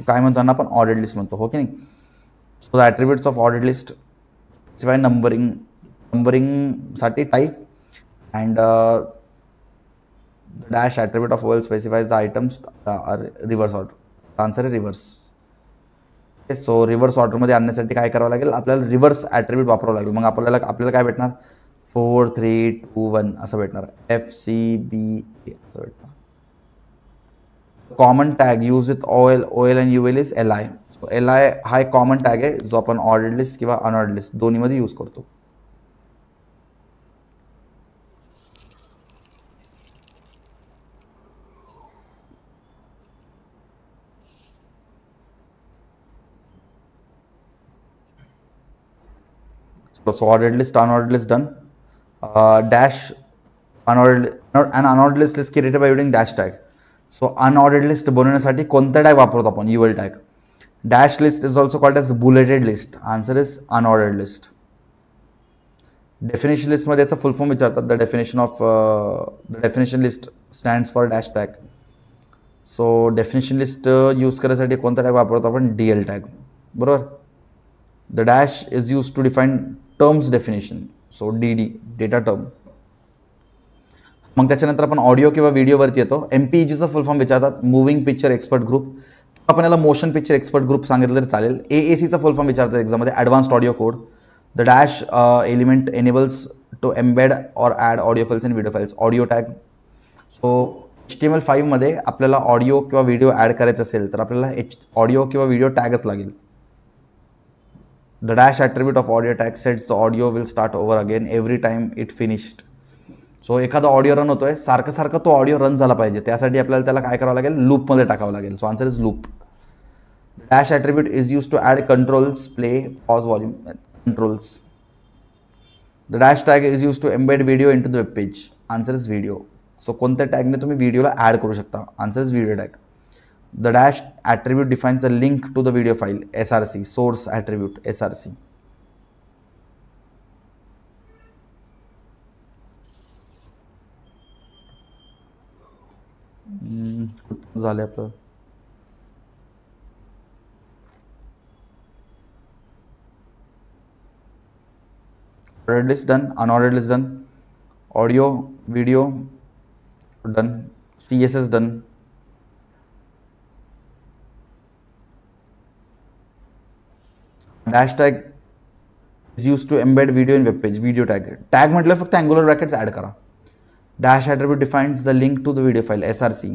काय म्हणतो ना आपण? ऑर्डर्ड लिस्ट म्हणतो, हो की नाही? So the attributes of ordered list शिवाय नंबरिंगसाठी type and dash attribute of OL specifies the items reverse order. Answer आहे रिव्हर्स. सो रिव्हर्स ऑर्डरमध्ये आणण्यासाठी काय करावं लागेल? आपल्याला रिव्हर्स ॲट्रिब्यूट वापरावं लागेल. मग आपल्याला काय भेटणार? 4 3 2 1 असं भेटणार. FCB असं भेटणार. Common tag use with OL and UL is LI. LI हा एक कॉमन टॅग आहे जो आपण ऑर्डर्ड लिस्ट किंवा अनऑर्डर्ड लिस्ट दोन्हीमध्ये यूज करतो. So ordered list, unordered list done. Dash unordered list is created by using dash tag. So unordered list बनवण्यासाठी कोणता टॅग वापरतो आपण? UL tag. Dash list is also called as bulleted list. Answer is unordered list. Definition list मध्ये याचा फुल form विचारतात. The definition list stands for dash tag. So definition list use करायसाठी कोणता tag वापरतो आपण? DL tag. बरोबर. The dash is used to define terms definition. So DD, data term. मग त्याच्यानंतर आपण ऑडिओ किंवा व्हिडिओवरती येतो. MPEGचं फुल फॉर्म विचारतात. Moving picture expert group. आपण याला मोशन पिक्चर एक्सपर्ट ग्रुप सांगितलं तरी चालेल. AACचा फुल फॉर्म विचारतात एक्झाममध्ये. Advanced audio code. The dash element enables to embed or add audio files and video files. Audio tag. So HTML5 मध्ये आपल्याला ऑडिओ किंवा व्हिडिओ ॲड करायचं असेल तर आपल्याला ऑडिओ किंवा व्हिडिओ टॅगच लागेल. The dash attribute of audio tag sets the audio will start over again every time it finished. So एखादा ऑडिओ रन होतोय, सारखं तो ऑडिओ रन झाला पाहिजे, त्यासाठी आपल्याला त्याला काय करावं लागेल? लूपमध्ये टाकावं लागेल. So answer is loop. Dash attribute is use to add controls, play, pause, volume controls. The dash tag is use to embed video in to the web page. Answer is video. So कोणत्या टॅगने तुम्ही व्हिडिओला add करू शकता? Answer is video tag. The dash attribute defines a link to the video file, SRC, source attribute, SRC. झाले आपलं. Ordered list done, unordered list done, audio, video done, CSS done. Dash tag is use to embed video in web page. Video tag. Tag म्हटलं फक्त angular brackets add करा. Dash attribute defines the link to the video file, SRC.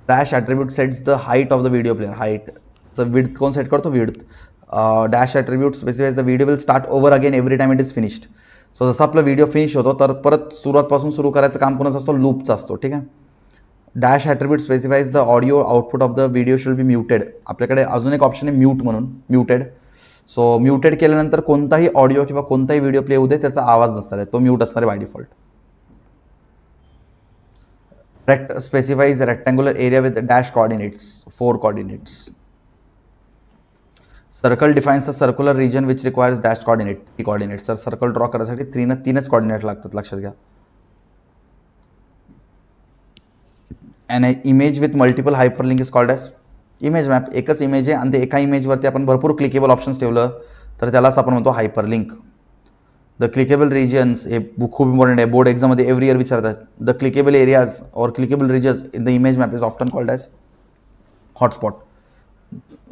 Dash attribute sets the height of the video player. हाईटचं width कोण सेट करतो? Width. Dash attribute specifies the video will start over again every time it is finished. So जसं आपला video finish होतो तर परत सुरुवातपासून सुरू करायचं काम कोणाचं असतो? लूपचा असतो. ठीक आहे. Dash attribute specifies the audio output of the video should be muted. आपल्याकडे अजून एक ऑप्शन आहे म्यूट म्हणून, म्युटेड. सो म्युटेड केल्यानंतर कोणताही ऑडिओ किंवा कोणताही व्हिडिओ प्ले होऊ दे त्याचा आवाज नसणार आहे, तो म्यूट असणार आहे by default. Rect specifies rectangular area with dash coordinates, 4 coordinates. Circle defines a circular region which requires dash coordinate, 3 coordinates. तर सर्कल ड्रॉ करायसाठी 3च कोऑर्डिनेट लागतात, लक्षात घ्या. And image with multiple hyperlink is called as image map. एकच image आहे आणि ते एका इमेजवरती आपण भरपूर क्लिकेबल ऑप्शन्स ठेवलं तर त्यालाच आपण म्हणतो हायपरलिंक. द क्लिकेबल रिजन्स हे खूप इम्पॉर्टंट आहे, बोर्ड एक्झाममध्ये एव्हरी इयर विचारतात. The clickable areas or clickable regions in the image map is often called as hotspot.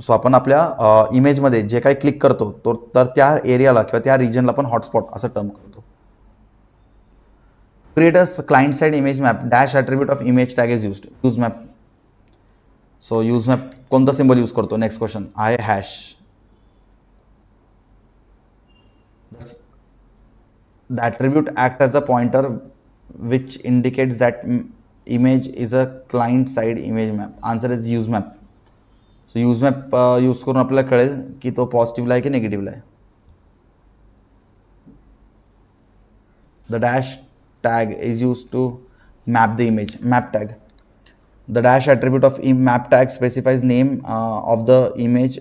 So आपण आपल्या इमेजमध्ये जे काही क्लिक करतो तर त्या एरियाला किंवा त्या रिजनला आपण हॉटस्पॉट असं टर्म करतो. Create a client side image map. Dash attribute of image tag is used. Use map. So use map कोणता सिंबल यूज करतो? नेक्स्ट क्वेश्चन आहे hash. The attribute act as a pointer which indicates that image is a client side image map. Answer is use map. So use map use करून आपल्याला कळेल की तो पॉझिटिव्हला आहे की निगेटिव्हला आहे. The dash tag is used to map the image. Map tag. The dash attribute of map tag specifies name of the image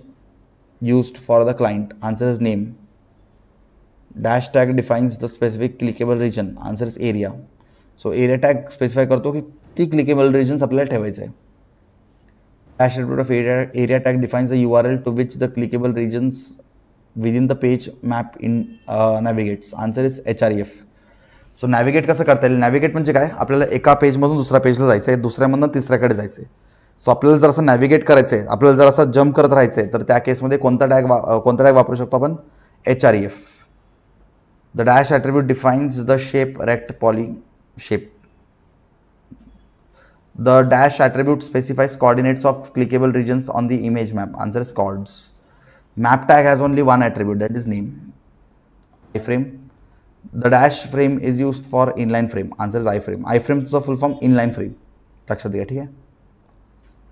used for the client. Answer is name. Dash tag defines the specific clickable region. Answer is area. So area tag specify करतो की ती clickable regions आपल्याला ठेवायचं आहे. Dash attribute of area tag defines the URL to which the clickable regions within the page map in navigates. Answer is href. So navigate कसं करता येईल. Navigate म्हणजे काय, आपल्याला एका पेजमधून दुसऱ्या पेजला जायचं आहे, दुसऱ्यामधून तिसऱ्याकडे जायचं आहे. सो आपल्याला जर असं नॅव्हिगेट करायचं आहे, आपल्याला जर असं जम्प करत राहायचं आहे, तर त्या केसमध्ये कोणता टॅग वापरू शकतो आपण, href. The dash attribute defines the shape rect poly shape. The dash attribute specifies coordinates of clickable regions on the image map. Answer is chords. Map tag has only one attribute, that is name. iframe. The dash frame is used for inline frame. Answer is iframe. Iframe is the full form inline frame. लक्षात घ्या, ठीक आहे.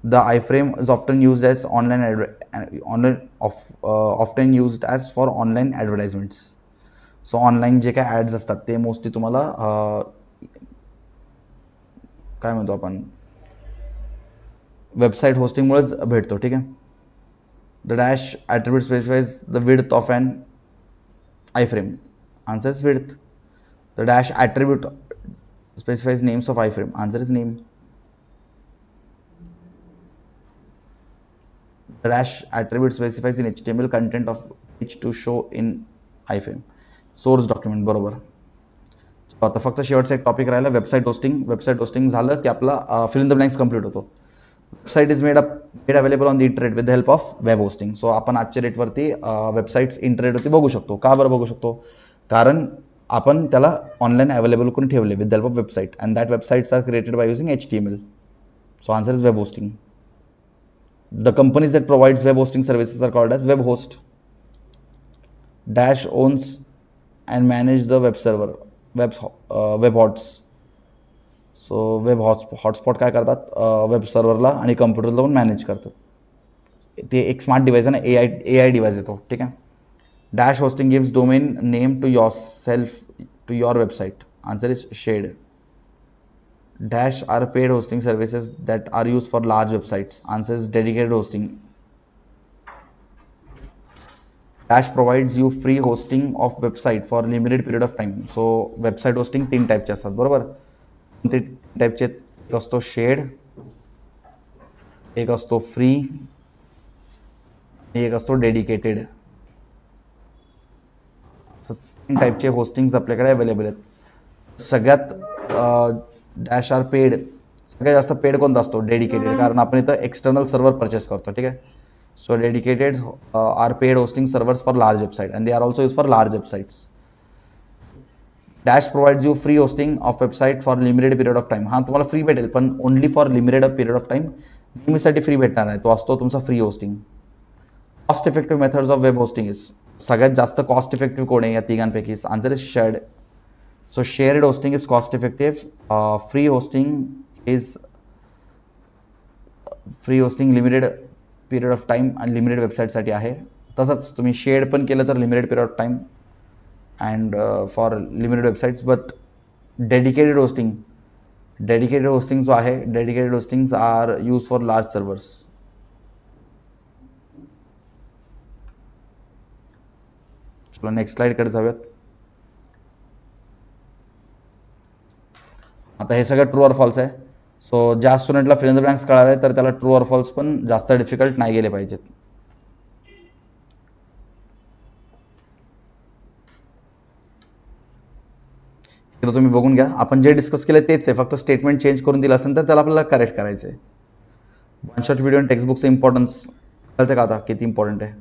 The iframe is often used as often used as for online advertisements. So online जे काय ads असतात ते mostly तुम्हाला काय म्हणतो आपण, वेबसाईट होस्टिंगमुळेच भेटतो, ठीक आहे. The dash attribute specifies the width of an iframe. Answer is width. The dash attribute specifies names of iframe. Answer is name. The dash attribute specifies in HTML content of which to show in iframe. Source document. बरोबर. आता फक्त शेवटचा एक topic राहिला, website hosting. Website hosting झालं की आपला fill in the blanks complete होतो. Website is made available on the internet with the help of web hosting. So आपण आजच्या डेटवरती वेबसाईट्स इंटरनेटवरती बघू शकतो. का बरं बघू शकतो, कारण आपण त्याला ऑनलाईन अवेलेबल करून ठेवले with the help of website, and that websites are created by using HTML. So answer is web hosting. The companies that provides web hosting services are called as web host. Dash owns and manage the web server, web hosts. So web hotspot काय करतात, web सर्व्हरला आणि कम्प्युटरला पण manage करतात. ते एक smart device आहे ना, AI डिव्हाइस आहे तो, ठीक आहे. Dash hosting gives domain name to yourself, to your website. Answer is shared. Dash are paid hosting services that are used for large websites. Answer is dedicated hosting. Dash provides you free hosting of website for limited period of time. So website hosting 3 टाईपचे असतात, बरोबर. 3 टाईपचे, एक असतो shade, एक असतो free, एक असतो डेडिकेटेड. टाईपचे होस्टिंग्स आपल्याकडे अवेलेबल आहेत. सगळ्यात डॅश आर पेड, सगळ्यात जास्त पेड कोणता असतो, डेडिकेटेड, कारण आपण इथं एक्सटर्नल सर्व्हर परचेस करतो, ठीक आहे. So dedicated are paid hosting servers for large website and they are also use for large websites. Dash provides you free hosting of website for limited period of time. हां, तुम्हाला free भेटेल, पण only for limited period of time, नेहमीसाठी free भेटणार आहे. तो असतो तुमचा free hosting. Cost effective methods of web hosting is, सगळ्यात जास्त कॉस्ट इफेक्टिव्ह कोण आहे या तिघांपैकी. Answer is shared. So shared hosting is cost effective. Free hosting limited period of time आणि लिमिटेड वेबसाईटसाठी आहे. तसंच तुम्ही शेअर्ड पण केलं तर limited period of time and for limited websites. But dedicated hosting जो आहे, dedicated hostings are use for large servers. Next स्लाइडकडे जाऊयात. आता हे सगळं ट्रू ऑर फॉल्स आहे. सो ज्या स्टुडंटला फिल इन द ब्लँक्स कळाले तर त्याला ट्रू ऑर फॉल्स पण जास्त डिफिकल्ट नाही गेले पाहिजेत. इथं तुम्ही बघून घ्या, आपण जे डिस्कस केलं तेच आहे, फक्त स्टेटमेंट चेंज करून दिलं असेल तर त्याला आपल्याला करेक्ट करायचं आहे. वन शॉट व्हिडिओ आणि टेक्स्टबुकचं इम्पॉर्टन्स कळतं का आता किती इम्पॉर्टंट आहे.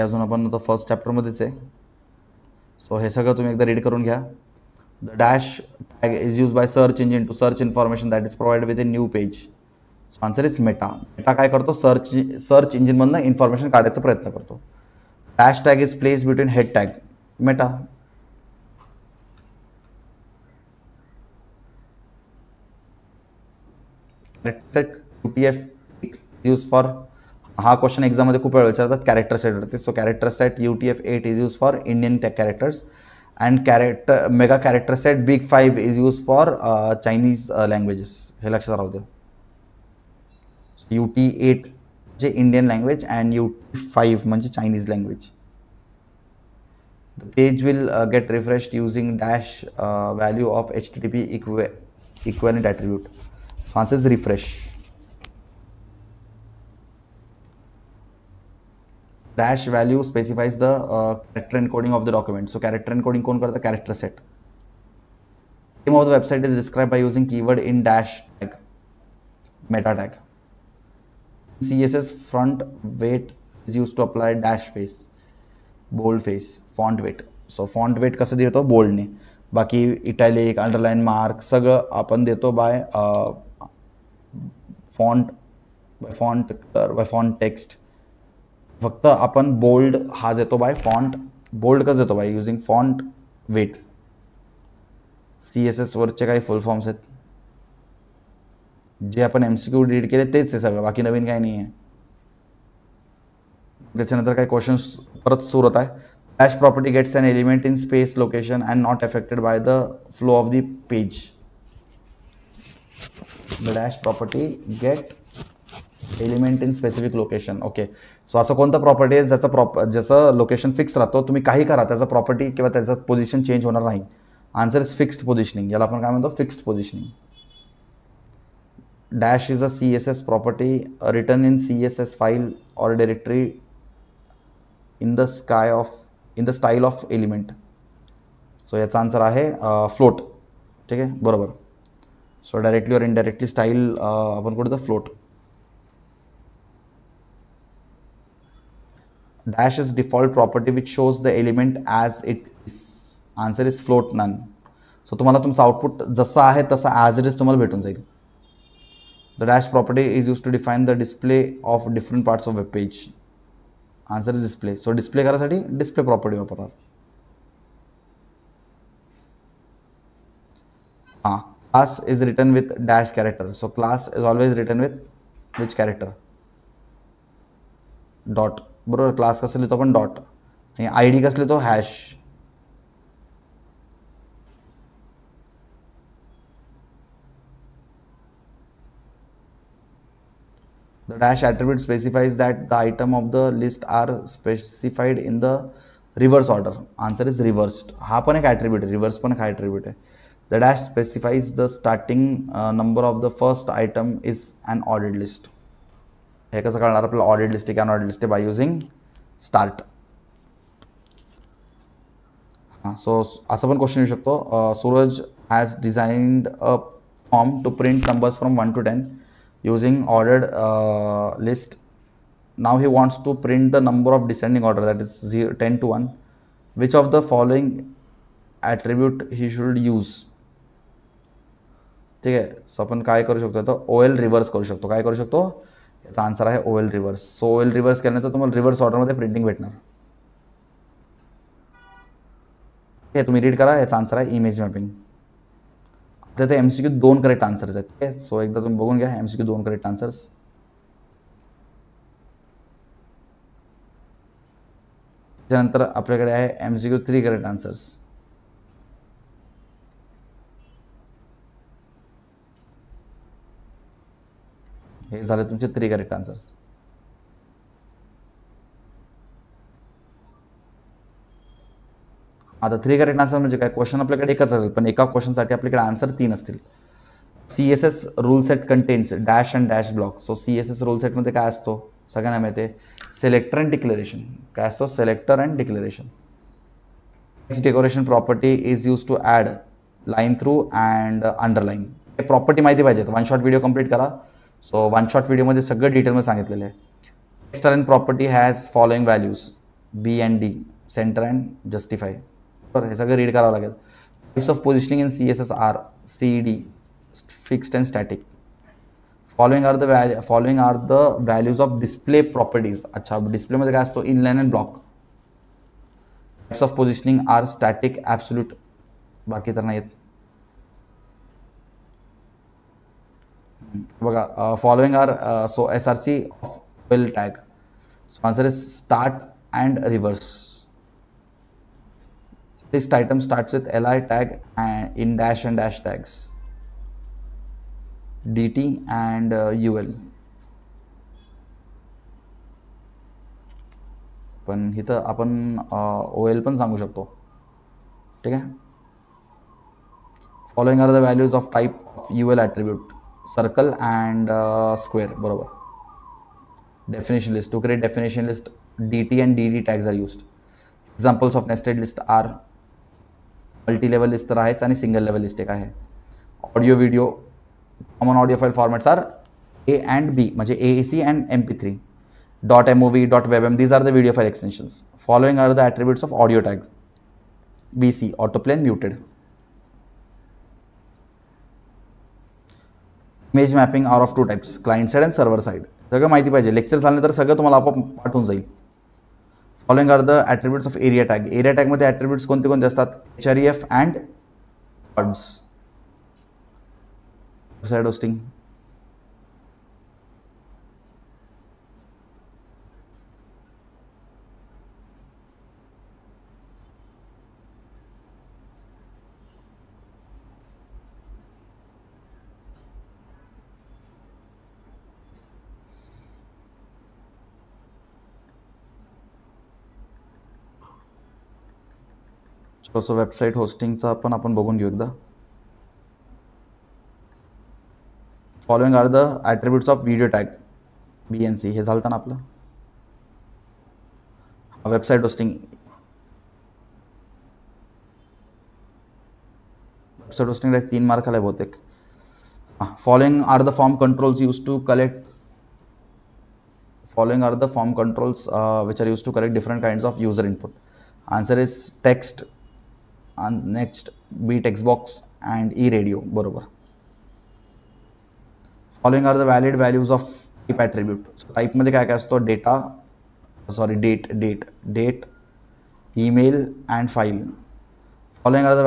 अजून आपण आता फर्स्ट चॅप्टरमध्येच आहे. सो हे सगळं तुम्ही एकदा रीड करून घ्या. The dash tag is use by search engine to search information that is provide with a new page. Answer is meta. Meta काय करतो, सर्च इंजिनमधनं इन्फॉर्मेशन काढायचा प्रयत्न करतो. Dash tag is place between head tag. Meta. Set UTF use for, हा question एक्झाममध्ये खूप वेळ विचारतात, कॅरेक्टर सेटवरती. So character set UTF-8 is use for Indian characters and mega character set big 5 is use for Chinese languages. हे लक्षात राहू द्या. UT8 म्हणजे इंडियन लँग्वेज अँड UT5 म्हणजे Chinese language. The page will get refreshed using dash value of HTTP equivalent attribute. Answer is refresh. Dash value specifies the character encoding of the document. So character encoding कौन करता है? Character set. Name of the website is described by using keyword in dash tag, meta tag. CSS front weight is used to apply dash face, bold face, font weight. So font weight कसं देतो? bold ने. बाकी italic, underline, mark सगळं आपण देतो by font color, by font text. फक्त आपण bold हा देतो बाय फॉन्ट. बोल्ड कसं देतो by using font weight. CSS वरचे काही फुल फॉर्म्स आहेत जे आपण MCQ रीड केले तेच आहे सगळं, बाकी नवीन काही नाही आहे. त्याच्यानंतर काही क्वेश्चन्स परत सुरू होत आहे. Dash property gets an element in space location and not affected by the flow of the page. The dash property get element in specific location. Okay. So असं कोणतं प्रॉपर्टी आहे ज्याचं लोकेशन फिक्स राहतो, तुम्ही काही करा त्याचा प्रॉपर्टी किंवा त्याचं पोझिशन चेंज होणार नाही. Answer is fixed positioning. याला आपण काय म्हणतो? Fixed positioning. Dash is a CSS property return in CSS file or directory in the style of element. So याचा आन्सर आहे फ्लोट. ठीक आहे, बरोबर. सो डायरेक्टली और इनडायरेक्टली स्टाईल आपण कुठे तर float. Dash is default property which shows the element as it is. Answer is float none. So तुम्हाला तुमचं आउटपुट जसं आहे तसं ॲज इट इज तुम्हाला भेटून जाईल. The dash property is used to define the display of different parts of web page. Answer is display. So display करायसाठी display property वापरणार. Class is written with dash character. So class is always written with which character? Dot. बरोबर. Class कसं लिहितो आपण? Dot. आणि ID कसं लिहितो? Hash. The dash attribute specifies that the item of the list are specified in the reverse order. Answer is reversed. हा पण एक ॲट्रिब्यूट आहे, रिव्हर्स पण एक ॲट्रिब्यूट आहे. The dash specifies the starting number of the first item is an ordered list. हे कसं कळणार आपल्याला? ऑर्डर्ड लिस्ट आहे की अनऑर्डर्ड लिस्ट आहे? By using start. हां. सो असं पण क्वेश्चन येऊ शकतो. Suraj has designed a form to print numbers from 1 to 10 using ordered list. Now he wants to print the number of descending order that is 10 to 1. Which of the following attribute he should use. ठीक आहे. So आपण काय करू शकतो? तर OL reverse करू शकतो. काय करू शकतो? याचा आन्सर आहे OL reverse. So OL reverse केल्यानंतर तुम्हाला रिव्हर्स ऑर्डरमध्ये प्रिंटिंग भेटणार. हे तुम्ही रीड करा. याचा आन्सर आहे इमेज मॅपिंग. आता ते MCQ 2 करेक्ट आन्सर्स आहेत. ओके. सो एकदा तुम्ही बघून घ्या MCQ 2 करेक्ट आन्सर्स. त्यानंतर आपल्याकडे आहे MCQ 3 करेक्ट आन्सर्स. हे झाले तुमचे 3 करेक्ट आन्सर्स. आता 3 करेक्ट आन्सर म्हणजे काय? क्वेश्चन आपल्याकडे एकच असेल पण एका क्वेश्चनसाठी आपल्याकडे आन्सर 3 असतील. CSS rule set contains dash and dash block. So CSS rule सेटमध्ये काय असतो? सगळ्यांना माहिती आहे. Selector and declaration. काय असतो? Selector and declaration. Next decoration property is use to add line through and underline. हे प्रॉपर्टी माहिती पाहिजे तर 1 शॉट व्हिडिओ कंप्लीट करा. सो 1 शॉट व्हिडिओमध्ये सगळं डिटेलमध्ये सांगितलेलं आहे. Text align property has following values. B and D, centre and justify. बरं, हे सगळं रीड करावं लागेल. Types of positioning in CSS are CD, fixed and static. Following are the values of display properties. अच्छा, डिस्प्लेमध्ये काय असतो? Inline and block. Types of positioning are static, absolute. बाकी तर नाहीत. बघा, following are so SRC of OL tag. Answer is start and reverse. List item starts with LI tag and in dash and dash tags, DT and UL. पण इथं आपण OL पण सांगू शकतो. ठीक आहे. Following are the values of type of UL attribute, circle and square. बरोबर. Definition list. To create definition list, DT and DD tags are used. Examples of nested list are multi level list तर आहेच आणि single level list एक आहे. Audio video, common audio file formats are A and B, म्हणजे AAC and MP3. .MOV, .webm, these are the video file extensions. Following are the attributes of audio tag. BC, autoplane muted. Image mapping are of two types, client side and server side. सगळं माहिती पाहिजे. Lecture झाल्यानंतर सगळं तुम्हाला आपोआप पाठवून जाईल. Following are the attributes of area tag. Area टॅगमध्ये ॲट्रिब्यूट्स कोणते कोणते असतात? HREF and words. Website hosting. तसं वेबसाईट होस्टिंगचा पण आपण बघून घेऊ एकदा. Following are the attributes of video tag, BNC. हे झालं ना आपलं. Website hosting. वेबसाईट होस्टिंगला 3 मार्क आलाय बहुतेक. Following are the form controls use to collect. Following are the form controls which are used to collect different kinds of user input. Answer is text, and next B text box and E-radio. बरोबर. Following are the valid values of type attribute. Type मध्ये काय काय असतो? Data, sorry date, email and file. Following are the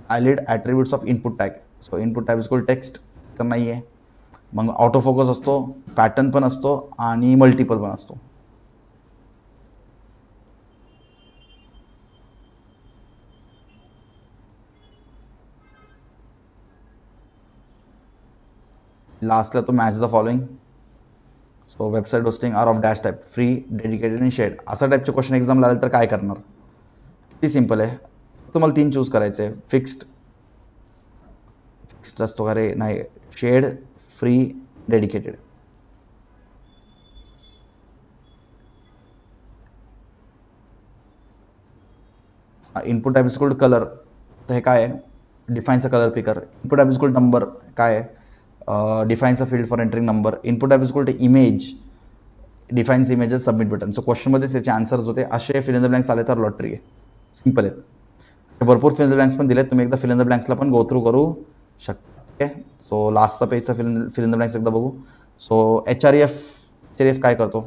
valid attributes of input tag. So input tag is called text. तर नाही आहे. मग auto focus असतो, pattern पण असतो आणि मल्टिपल पण असतो. लास्टला तो match the following. So website hosting are of dash type, free, dedicated आणि शेड. असा टाईपचे क्वेश्चन एक्झामला आले तर काय करणार? ती सिम्पल आहे. तुम्हाला 3 चूज करायचे आहे. फिक्स्ड असतो का रे? नाही. Shared, free, dedicated. Input type is called colour. तर हे काय आहे? Defines a colour picker. Input type is called number. काय आहे? Defines a field for entering number. Input type is called image. Defines images, submit button. So क्वेश्चनमध्येच याचे answers होते. असे फिल इन द ब्लँक्स आले तर लॉटरी आहे. Simple आहेत. भरपूर फिल इन द ब्लँक्स पण दिलेत. तुम्ही एकदा फिल इन द ब्लँक्सला पण गो थ्रू करू शकता. ओके. सो लास्टचा पेजचा फिल इन द ब्लँक्स एकदा बघू. सो HREF काय करतो?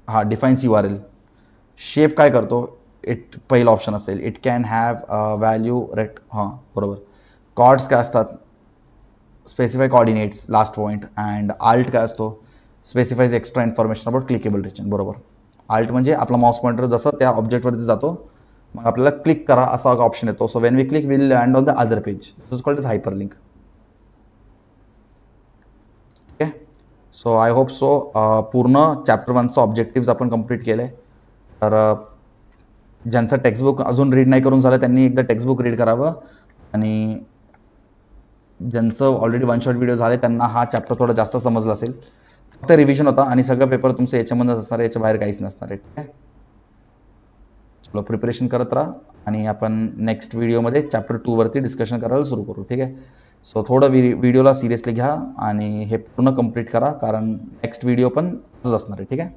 हां, डिफाइन्स URL. शेप काय करतो? पहिलं ऑप्शन असेल. It can have value rect. हां, बरोबर. कॉर्ड्स काय असतात? Specify coordinates, last point. And alt काय असतो? Specifies extra information about clickable region. बरोबर. आल्ट म्हणजे आपला माउस पॉइंटर जसं त्या ऑब्जेक्टवरती जातो मग आपल्याला क्लिक करा असा ऑप्शन येतो. So when we click will land on the other page. This is called is hyperlink. Okay. So I hope so पूर्ण चॅप्टर 1चं ऑब्जेक्टिव्स आपण कंप्लीट केले. तर ज्यांचं टेक्स्टबुक अजून रीड नाही करून झालं त्यांनी एकदा टेक्स्टबुक रीड करावं. आणि ज्यांचं ऑलरेडी 1 शॉट व्हिडिओ झाले त्यांना हा चॅप्टर थोडा जास्त समजला असेल. फक्त रिव्हिजन होता आणि सगळं पेपर तुमचं याच्यामध्येच असणार आहे. याच्या बाहेर काहीच नसणार आहे. ठीक आहे. चलो, प्रिपरेशन करत राहा आणि आपण नेक्स्ट व्हिडिओमध्ये चॅप्टर 2वरती डिस्कशन करायला सुरू करू. ठीक आहे. सो थोडं व्हिडिओला सिरियसली घ्या आणि हे पूर्ण कंप्लीट करा कारण नेक्स्ट व्हिडिओ पण असंच असणार आहे. ठीक आहे.